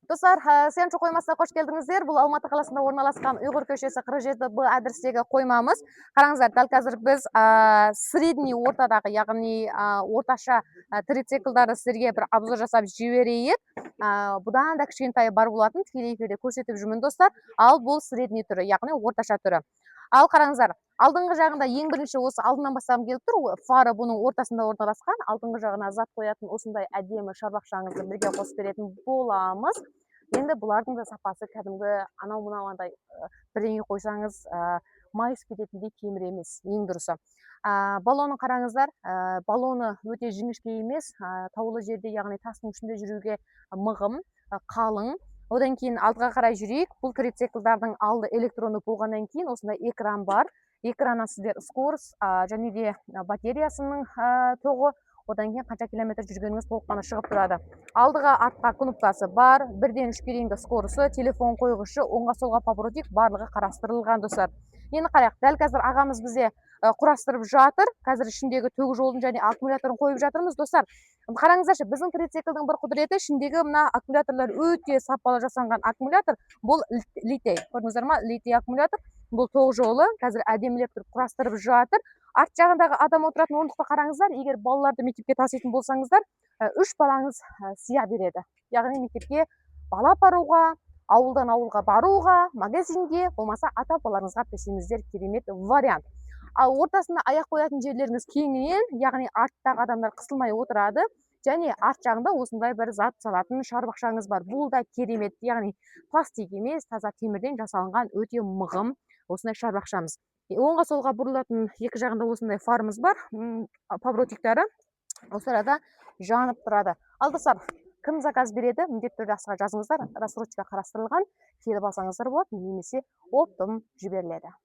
Достар, сәнчі қоймасына қош келдіңіздер. Бұл Алматы қаласында орналасқан Ұйғыр көшесі 47Б адрестегі қоймамыз. Қараңыздар, дәл қазір біз средний ортадағы, яғни орташа трициклдарды сіздерге бір обзор жасап жіберейік. Бұдан да кішкентай бар болатын, тікелей эфирде көрсетіп жүрмін достар. Ал бұл средний түрі, яғни орташа түрі. Ал қараңыздар, алдыңғы жағында ең бірінші осы алдынан бастағым келіп тұр, фары бұның ортасында орналасқан. Алдыңғы жағына зат қоятын осындай әдемі шарбақшаңызды бірге қосып беретін боламыз. Енді бұлардың да сапасы кәдімгі анау мынауандай бірдеңе қойсаңыз майыс кететіндей темір емес, ең дұрысы. Баллоны қараңыздар, баллоны өте жіңішке емес, таулы жерде, яғни тастың ішінде жүруге мығым, қалың. Одан кейін алдыға қарай жүрейік. Бұл трициклдардың алды электронды болғаннан кейін осындай экран бар. Экраннан сіздер скорость және де батареясының тоғы, одан кейін қанша километр жүргеніңіз толыққаны шығып тұрады. Алдыға артқа кнопкасы бар, 1-ден 3-ке дейінгі скоросты, телефон қойғышы, оңға солға поворотник барлығы қарастырылған достар. Енді қарайық, дәл қазір ағамыз бізде құрастырып жатыр. Қазір ішіндегі төгу жолын және аккумуляторын қойып жатырмыз достар. Қараңыздаршы, біздің трициклдің бір құдіреті, ішіндегі мына аккумуляторлар өте сапалы жасанған аккумулятор. Бұл литий, көрдіңіздер ма? Литий аккумулятор. Бұл тоқ жолы, қазір әдемілеп тұрып құрастырып жатыр. Арт жағындағы адам отыратын орындықты қараңыздар. Егер балаларды мектепке таситын болсаңыздар, 3 балаңыз сия береді. Яғни мектепке бала апаруға, ауылдан ауылға баруға, магазинге, болмаса ата-апаларыңызға берсеңіздер керемет вариант. Ал ортасында аяқ қоятын жерлеріңіз кеңінен, яғни арттағы адамдар қысылмай отырады. Және арт жағында осындай бір зат салатын шарбақшаңыз бар. Бұл да керемет, яғни пластик емес, таза темірден жасалынған өте мығым осындай шарбақшамыз. Оңға солға бұрылатын екі жағында осындай фарымыз бар, поворотниктары. Осы арада жанып тұрады. Ал достар, кім заказ береді, міндетті түрде астына жазыңыздар, рассрочка қарастырылған, келіп алсаңыздар болады, немесе оптом жіберіледі.